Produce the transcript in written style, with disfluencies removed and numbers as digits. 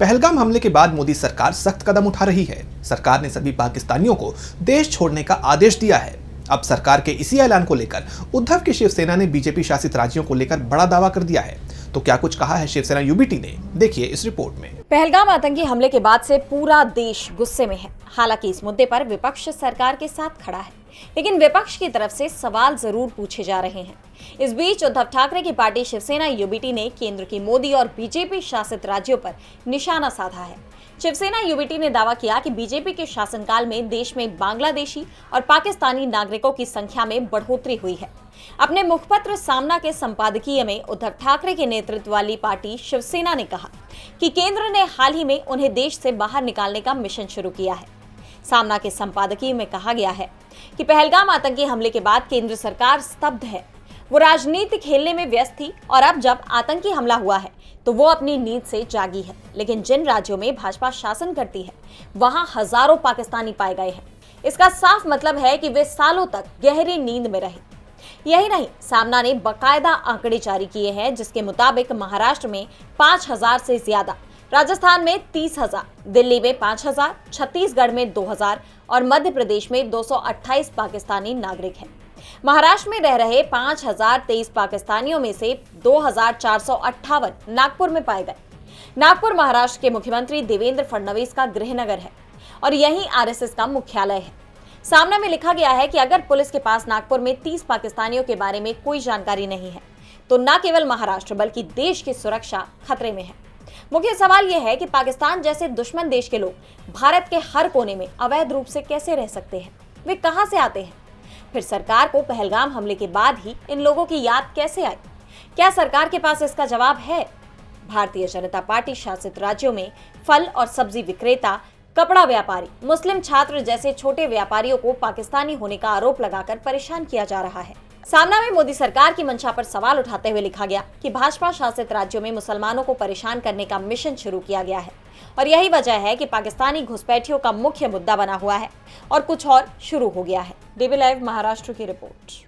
पहलगाम हमले के बाद मोदी सरकार सख्त कदम उठा रही है। सरकार ने सभी पाकिस्तानियों को देश छोड़ने का आदेश दिया है। अब सरकार के इसी ऐलान को लेकर उद्धव की शिवसेना ने बीजेपी शासित राज्यों को लेकर बड़ा दावा कर दिया है। तो क्या कुछ कहा है शिवसेना यूबीटी ने, देखिए इस रिपोर्ट में। पहलगाम आतंकी हमले के बाद से पूरा देश गुस्से में है। हालांकि इस मुद्दे पर विपक्ष सरकार के साथ खड़ा है, लेकिन विपक्ष की तरफ से सवाल जरूर पूछे जा रहे हैं। इस बीच उद्धव ठाकरे की पार्टी शिवसेना यूबीटी ने केंद्र की मोदी और बीजेपी शासित राज्यों पर निशाना साधा है। शिवसेना यूबीटी ने दावा किया कि बीजेपी के शासनकाल में देश में बांग्लादेशी और पाकिस्तानी नागरिकों की संख्या में बढ़ोतरी हुई है। अपने मुखपत्र सामना के संपादकीय में उद्धव ठाकरे के नेतृत्व वाली पार्टी शिवसेना ने कहा कि केंद्र ने हाल ही में उन्हें देश से बाहर निकालने का मिशन शुरू किया है। सामना के संपादकीय में कहा गया है कि पहलगाम आतंकी हमले के बाद केंद्र सरकार स्तब्ध है। वो राजनीति खेलने में व्यस्त थी और अब जब आतंकी हमला हुआ है तो वो अपनी नींद से जागी है। लेकिन जिन राज्यों में भाजपा शासन करती है वहां हजारों पाकिस्तानी पाए गए हैं। इसका साफ मतलब है कि वे सालों तक गहरी नींद में रहे। यही नहीं, सामना ने बकायदा आंकड़े जारी किए हैं जिसके मुताबिक महाराष्ट्र में 5,000 से ज्यादा, राजस्थान में 30,000, दिल्ली में 5,000, छत्तीसगढ़ में 2,000 और मध्य प्रदेश में 228 पाकिस्तानी नागरिक हैं। महाराष्ट्र में रह रहे 5,023 पाकिस्तानियों में से 2,458 नागपुर में पाए गए। नागपुर महाराष्ट्र के मुख्यमंत्री देवेंद्र फडणवीस का गृहनगर है और यहीं आरएसएस का मुख्यालय है। सामना में लिखा गया है कि अगर पुलिस के पास नागपुर में 30 पाकिस्तानियों के बारे में कोई जानकारी नहीं है तो न केवल महाराष्ट्र बल्कि देश की सुरक्षा खतरे में है। मुख्य सवाल यह है कि पाकिस्तान जैसे दुश्मन देश के लोग भारत के हर कोने में अवैध रूप से कैसे रह सकते हैं? वे कहां से आते हैं? फिर सरकार को पहलगाम हमले के बाद ही इन लोगों की याद कैसे आई? क्या सरकार के पास इसका जवाब है? भारतीय जनता पार्टी शासित राज्यों में फल और सब्जी विक्रेता, कपड़ा व्यापारी, मुस्लिम छात्र जैसे छोटे व्यापारियों को पाकिस्तानी होने का आरोप लगाकर परेशान किया जा रहा है। सामना में मोदी सरकार की मंशा पर सवाल उठाते हुए लिखा गया कि भाजपा शासित राज्यों में मुसलमानों को परेशान करने का मिशन शुरू किया गया है और यही वजह है कि पाकिस्तानी घुसपैठियों का मुख्य मुद्दा बना हुआ है और कुछ और शुरू हो गया है। डीबी लाइव महाराष्ट्र की रिपोर्ट।